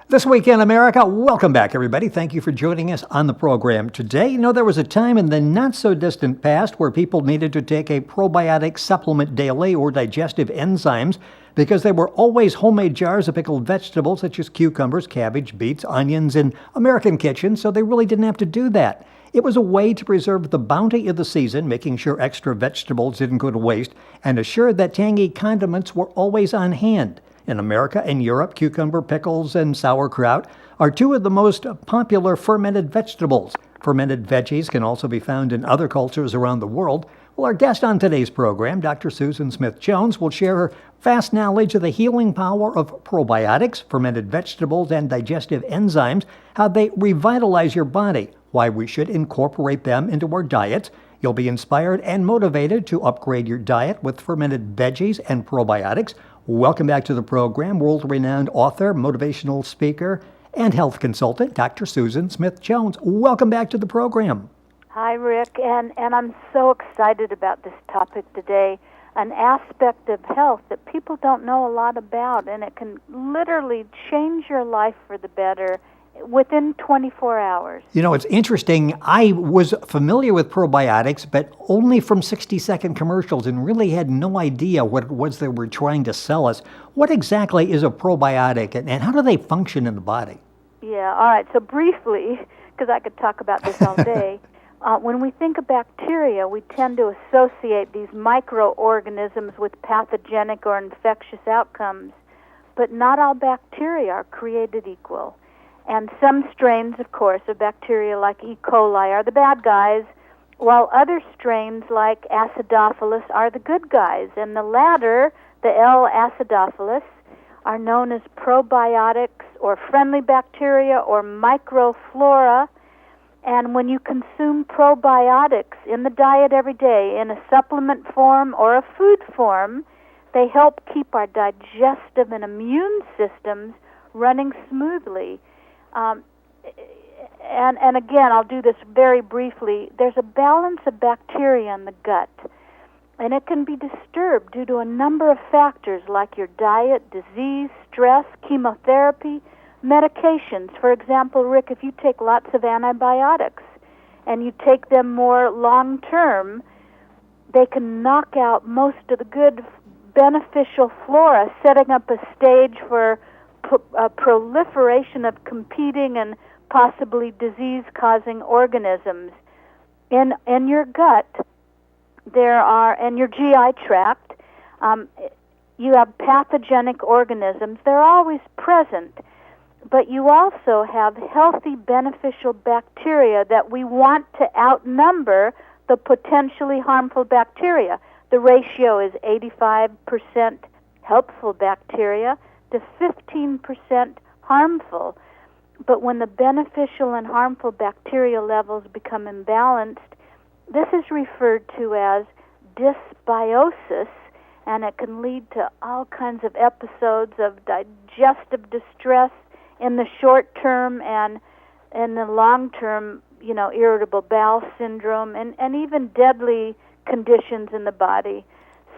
This Week in America, welcome back, everybody. Thank you for joining us on the program today. You know, there was a time in the not-so-distant past where people needed to take a probiotic supplement daily or digestive enzymes because there were always homemade jars of pickled vegetables such as cucumbers, cabbage, beets, onions in American kitchens, so they really didn't have to do that. It was a way to preserve the bounty of the season, making sure extra vegetables didn't go to waste, and assured that tangy condiments were always on hand. In America and Europe, cucumber, pickles, and sauerkraut are two of the most popular fermented vegetables. Fermented veggies can also be found in other cultures around the world. Well, our guest on today's program, Dr. Susan Smith-Jones, will share her vast knowledge of the healing power of probiotics, fermented vegetables, and digestive enzymes, how they revitalize your body, why we should incorporate them into our diets. You'll be inspired and motivated to upgrade your diet with fermented veggies and probiotics. Welcome back to the program, world-renowned author, motivational speaker, and health consultant, Dr. Susan Smith-Jones. Welcome back to the program. Hi, Rick, and I'm so excited about this topic today, an aspect of health that people don't know a lot about, and it can literally change your life for the better within 24 hours. You know, it's interesting. I was familiar with probiotics, but only from 60-second commercials and really had no idea what it was they were trying to sell us. What exactly is a probiotic, and how do they function in the body? Yeah, all right. So briefly, because I could talk about this all day, when we think of bacteria, we tend to associate these microorganisms with pathogenic or infectious outcomes, but not all bacteria are created equal. And some strains, of course, of bacteria like E. coli are the bad guys, while other strains like Acidophilus are the good guys. And the latter, the L. acidophilus, are known as probiotics or friendly bacteria or microflora. And when you consume probiotics in the diet every day in a supplement form or a food form, they help keep our digestive and immune systems running smoothly. And again, I'll do this very briefly. There's a balance of bacteria in the gut, and it can be disturbed due to a number of factors like your diet, disease, stress, chemotherapy, medications. For example, Rick, if you take lots of antibiotics and you take them more long-term, they can knock out most of the good beneficial flora, setting up a stage for a proliferation of competing and possibly disease-causing organisms. In your gut, there are, and your GI tract, you have pathogenic organisms. They're always present, but you also have healthy, beneficial bacteria that we want to outnumber the potentially harmful bacteria. The ratio is 85% helpful bacteria to 15% harmful. But when the beneficial and harmful bacteria levels become imbalanced, this is referred to as dysbiosis, and it can lead to all kinds of episodes of digestive distress in the short term and in the long term, irritable bowel syndrome and even deadly conditions in the body.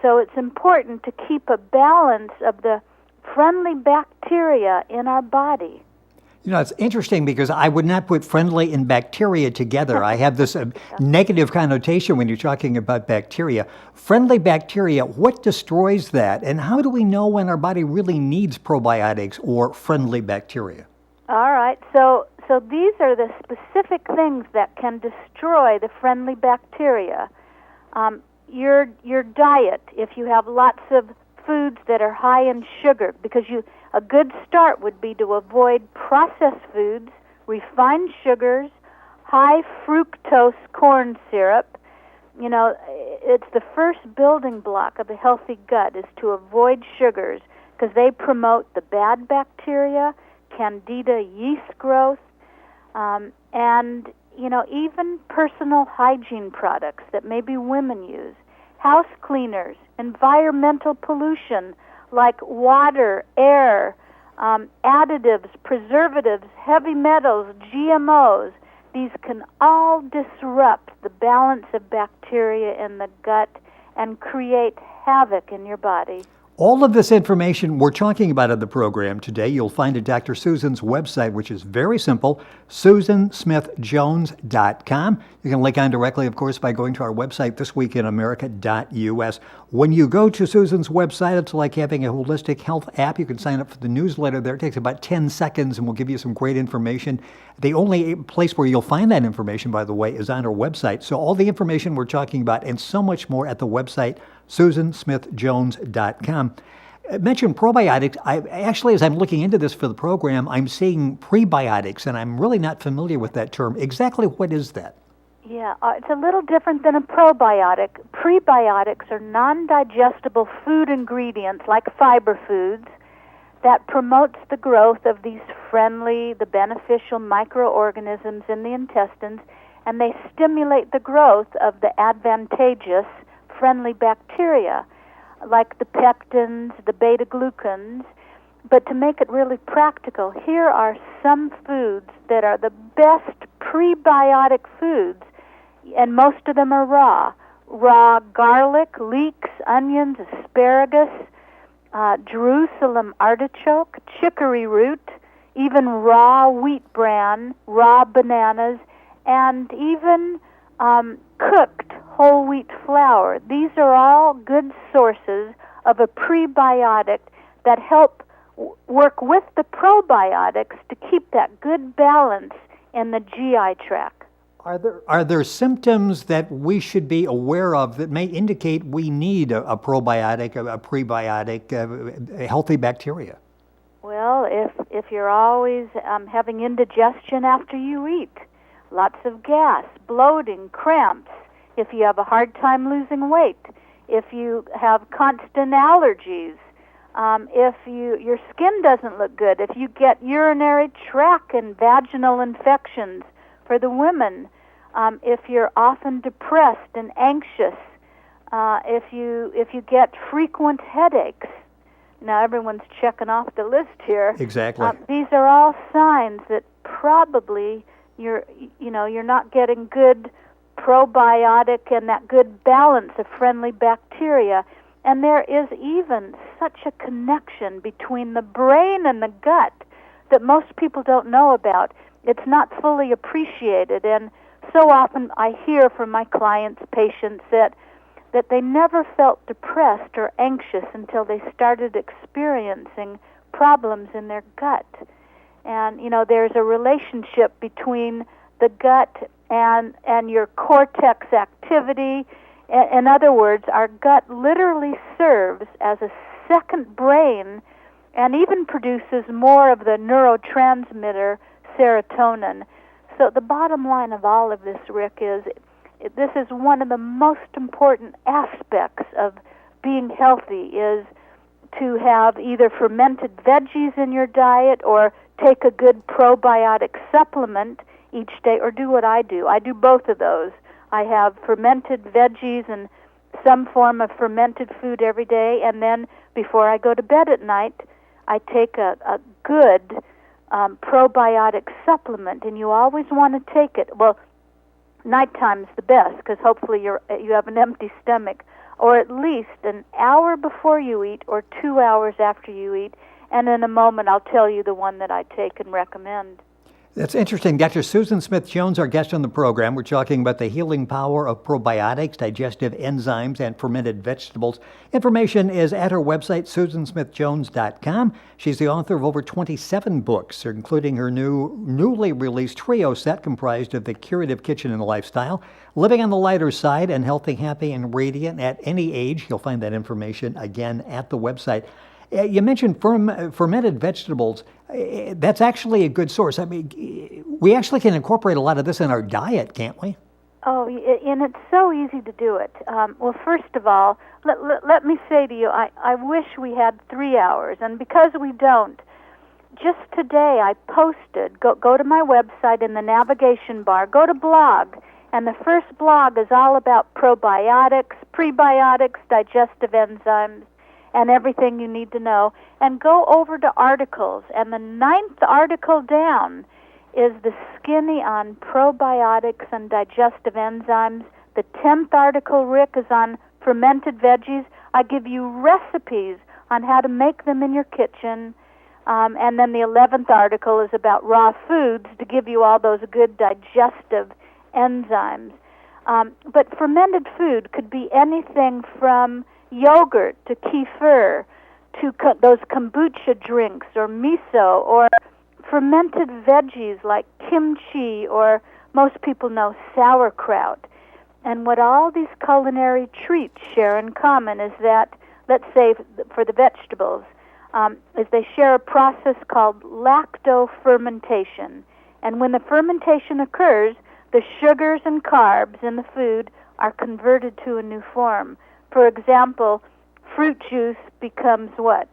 So it's important to keep a balance of the friendly bacteria in our body. You know, it's interesting because I would not put friendly and bacteria together. I have this negative connotation when you're talking about bacteria. Friendly bacteria, what destroys that? And how do we know when our body really needs probiotics or friendly bacteria? All right. So these are the specific things that can destroy the friendly bacteria. Your diet, if you have lots of foods that are high in sugar, because a good start would be to avoid processed foods, refined sugars, high fructose corn syrup. It's the first building block of a healthy gut is to avoid sugars because they promote the bad bacteria, candida yeast growth, and even personal hygiene products that maybe women use, house cleaners, environmental pollution like water, air, additives, preservatives, heavy metals, GMOs. These can all disrupt the balance of bacteria in the gut and create havoc in your body. All of this information we're talking about in the program today, you'll find at Dr. Susan's website, which is very simple, susansmithjones.com. You can link on directly, of course, by going to our website, thisweekinamerica.us. When you go to Susan's website, it's like having a holistic health app. You can sign up for the newsletter there. It takes about 10 seconds, and we'll give you some great information. The only place where you'll find that information, by the way, is on our website. So all the information we're talking about and so much more at the website, susansmithjones.com. I mentioned probiotics. Actually, as I'm looking into this for the program, I'm seeing prebiotics, and I'm really not familiar with that term. Exactly what is that? Yeah, it's a little different than a probiotic. Prebiotics are non-digestible food ingredients like fiber foods that promotes the growth of these the beneficial microorganisms in the intestines, and they stimulate the growth of the advantageous friendly bacteria like the pectins, the beta-glucans. But to make it really practical, here are some foods that are the best prebiotic foods, and most of them are raw. Raw garlic, leeks, onions, asparagus, Jerusalem artichoke, chicory root, even raw wheat bran, raw bananas, and even cooked whole wheat flour. These are all good sources of a prebiotic that help work with the probiotics to keep that good balance in the GI tract. Are there symptoms that we should be aware of that may indicate we need a probiotic, a prebiotic, healthy bacteria? Well, if you're always having indigestion after you eat, lots of gas, bloating, cramps, if you have a hard time losing weight, if you have constant allergies, if your skin doesn't look good, if you get urinary tract and vaginal infections for the women, if you're often depressed and anxious, if you get frequent headaches. Now everyone's checking off the list here. Exactly. These are all signs that probably you're not getting good probiotic and that good balance of friendly bacteria. And there is even such a connection between the brain and the gut that most people don't know about. It's not fully appreciated, and so often I hear from my clients, patients, that they never felt depressed or anxious until they started experiencing problems in their gut. And, there's a relationship between the gut and your cortex activity. In other words, our gut literally serves as a second brain and even produces more of the neurotransmitter serotonin. So the bottom line of all of this, Rick, is this is one of the most important aspects of being healthy, is to have either fermented veggies in your diet or take a good probiotic supplement each day, or do what I do. I do both of those. I have fermented veggies and some form of fermented food every day, and then before I go to bed at night, I take a good probiotic supplement, and you always want to take it. Well, nighttime's the best because hopefully you have an empty stomach, or at least an hour before you eat or 2 hours after you eat. And in a moment, I'll tell you the one that I take and recommend. That's interesting. Dr. Susan Smith-Jones, our guest on the program. We're talking about the healing power of probiotics, digestive enzymes, and fermented vegetables. Information is at her website, susansmithjones.com. She's the author of over 27 books, including her newly released trio set comprised of The Curative Kitchen and Lifestyle, Living on the Lighter Side, and Healthy, Happy, and Radiant at Any Age. You'll find that information again at the website. You mentioned fermented vegetables. That's actually a good source. I mean, we actually can incorporate a lot of this in our diet, can't we? Oh, and it's so easy to do it. Well, first of all, let me say to you, I wish we had 3 hours, and because we don't, just today I posted, go to my website in the navigation bar, go to blog, and the first blog is all about probiotics, prebiotics, digestive enzymes, and everything you need to know, and go over to articles. And the 9th article down is the skinny on probiotics and digestive enzymes. The 10th article, Rick, is on fermented veggies. I give you recipes on how to make them in your kitchen. And then the 11th article is about raw foods to give you all those good digestive enzymes. But fermented food could be anything from yogurt to kefir to those kombucha drinks or miso or fermented veggies like kimchi, or most people know sauerkraut. And what all these culinary treats share in common is that, let's say for the vegetables, is they share a process called lactofermentation. And when the fermentation occurs, the sugars and carbs in the food are converted to a new form. For example, fruit juice becomes what?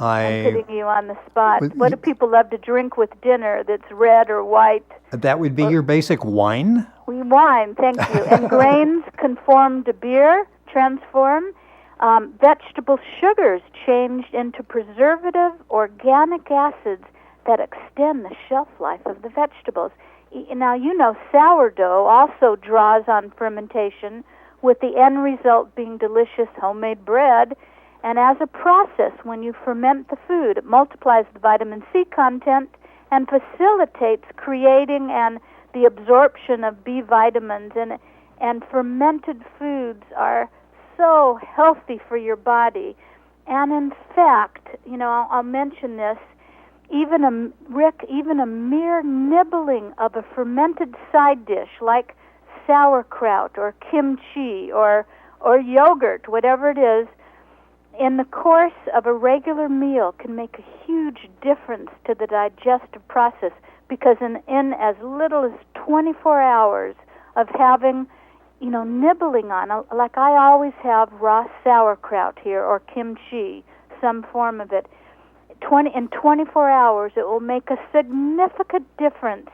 I'm putting you on the spot. What do people love to drink with dinner that's red or white? That would be your basic wine? Wine, thank you. And grains conform to beer, transform. Vegetable sugars changed into preservative organic acids that extend the shelf life of the vegetables. Now, you know sourdough also draws on fermentation, with the end result being delicious homemade bread. And as a process, when you ferment the food, it multiplies the vitamin C content and facilitates creating and the absorption of B vitamins. And fermented foods are so healthy for your body. And in fact, you know, I'll mention this, even a mere nibbling of a fermented side dish like sauerkraut or kimchi or yogurt, whatever it is, in the course of a regular meal can make a huge difference to the digestive process, because in as little as 24 hours of having, you know, nibbling on, like I always have raw sauerkraut here or kimchi, some form of it, in 24 hours it will make a significant difference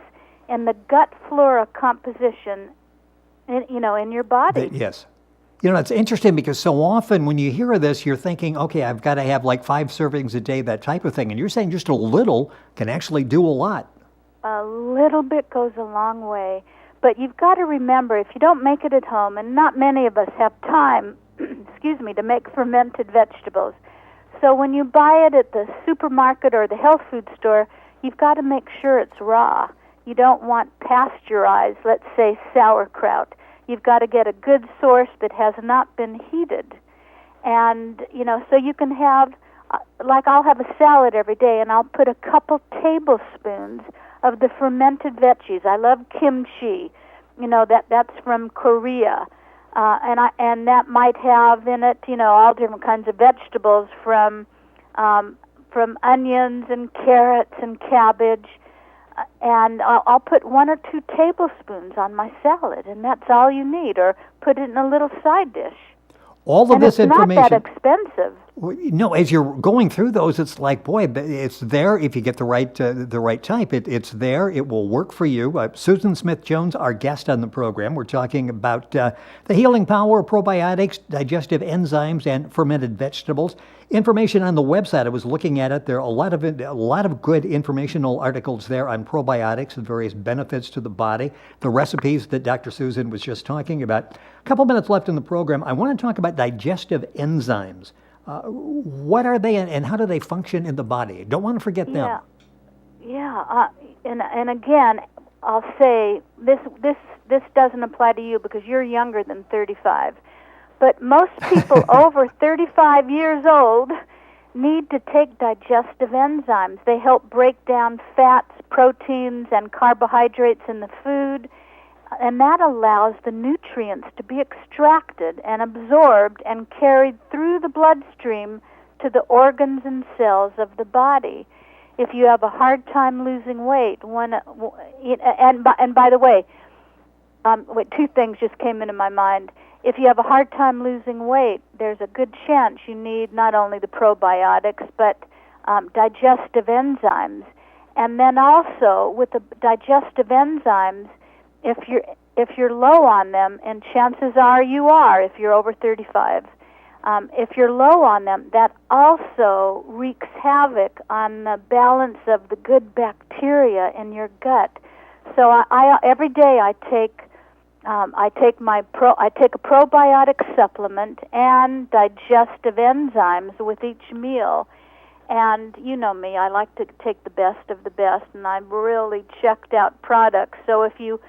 in the gut flora composition, in your body. Yes. You know, it's interesting because so often when you hear of this, you're thinking, okay, I've got to have like 5 servings a day, that type of thing. And you're saying just a little can actually do a lot. A little bit goes a long way. But you've got to remember, if you don't make it at home, and not many of us have time, to make fermented vegetables. So when you buy it at the supermarket or the health food store, you've got to make sure it's raw. You don't want pasteurized, let's say, sauerkraut. You've got to get a good source that has not been heated. And, so you can have, like I'll have a salad every day, and I'll put a couple tablespoons of the fermented veggies. I love kimchi. That's from Korea. And that might have in it, all different kinds of vegetables from onions and carrots and cabbage. And I'll put 1 or 2 tablespoons on my salad, and that's all you need, or put it in a little side dish. All of this information. It's not that expensive. No, as you're going through those, it's like, boy, it's there if you get the right type. It's there. It will work for you. Susan Smith-Jones, our guest on the program. We're talking about the healing power of probiotics, digestive enzymes, and fermented vegetables. Information on the website. I was looking at it. There are a lot of good informational articles there on probiotics and various benefits to the body. The recipes that Dr. Susan was just talking about. A couple minutes left in the program. I want to talk about digestive enzymes. What are they, and how do they function in the body? Don't want to forget them. Yeah. And again, I'll say this doesn't apply to you because you're younger than 35. But most people over 35 years old need to take digestive enzymes. They help break down fats, proteins, and carbohydrates in the food, and that allows the nutrients to be extracted and absorbed and carried through the bloodstream to the organs and cells of the body. If you have a hard time losing weight, and by the way, 2 things just came into my mind. If you have a hard time losing weight, there's a good chance you need not only the probiotics, but digestive enzymes. And then also, with the digestive enzymes, if you're low on them, and chances are you are if you're over 35, if you're low on them, that also wreaks havoc on the balance of the good bacteria in your gut. So I every day I take I take a probiotic supplement and digestive enzymes with each meal. And you know me, I like to take the best of the best, and I've really checked out products. So if you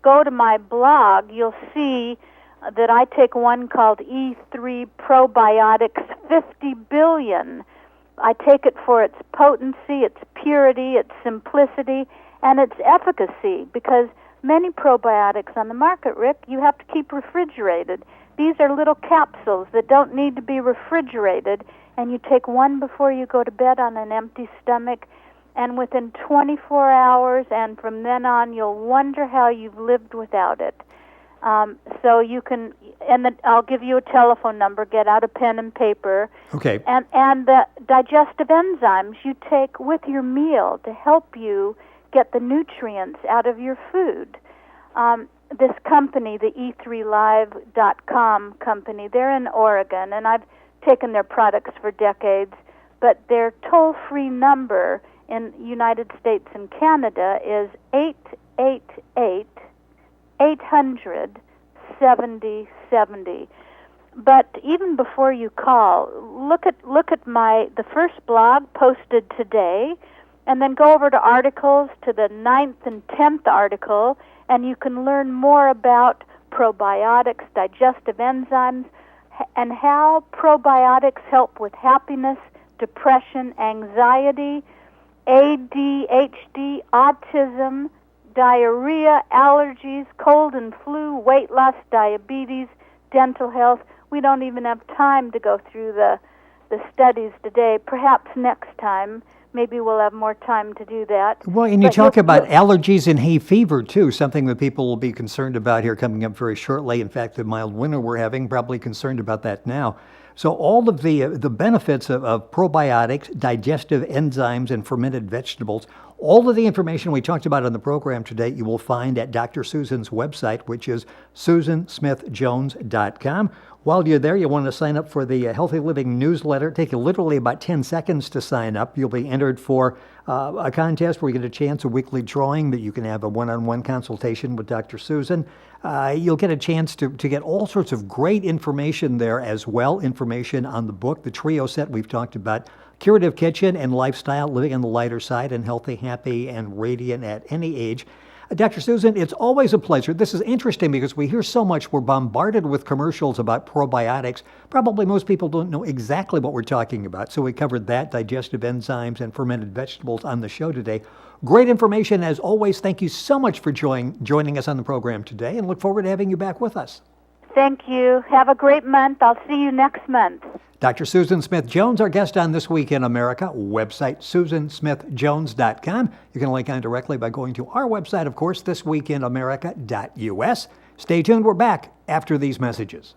go to my blog, you'll see that I take one called E3 Probiotics 50 billion. I take it for its potency, its purity, its simplicity, and its efficacy, because many probiotics on the market, Rick, you have to keep refrigerated. These are little capsules that don't need to be refrigerated, and you take one before you go to bed on an empty stomach, and within 24 hours and from then on, you'll wonder how you've lived without it. So you can, I'll give you a telephone number, get out a pen and paper. Okay. And the digestive enzymes you take with your meal to help you get the nutrients out of your food. This company, the e3live.com company, they're in Oregon, and I've taken their products for decades, but their toll-free number in United States and Canada is 888-800-7070. But even before you call, look at the first blog posted today, and then go over to articles, to the 9th and 10th article, and you can learn more about probiotics, digestive enzymes, and how probiotics help with happiness, depression, anxiety, ADHD, autism, diarrhea, allergies, cold and flu, weight loss, diabetes, dental health. We don't even have time to go through the studies today. Perhaps next time. Maybe we'll have more time to do that. Well, and you talk about allergies and hay fever, too, something that people will be concerned about here coming up very shortly. In fact, the mild winter we're having, probably concerned about that now. So all of the benefits of probiotics, digestive enzymes, and fermented vegetables, all of the information we talked about on the program today, you will find at Dr. Susan's website, which is susansmithjones.com. While you're there, you want to sign up for the Healthy Living newsletter. It'll take you literally about 10 seconds to sign up. You'll be entered for a contest where you get a chance, a weekly drawing that you can have a one-on-one consultation with Dr. Susan. You'll get a chance to get all sorts of great information there as well, information on the book, the trio set we've talked about, Curative Kitchen and Lifestyle, Living on the Lighter Side and Healthy, Happy, and Radiant at Any Age. Dr. Susan, it's always a pleasure. This is interesting because we hear so much. We're bombarded with commercials about probiotics. Probably most people don't know exactly what we're talking about. So we covered that, digestive enzymes and fermented vegetables on the show today. Great information as always. Thank you so much for joining us on the program today, and look forward to having you back with us. Thank you. Have a great month. I'll see you next month. Dr. Susan Smith-Jones, our guest on This Week in America, website susansmithjones.com. You can link on directly by going to our website, of course, thisweekinamerica.us. Stay tuned. We're back after these messages.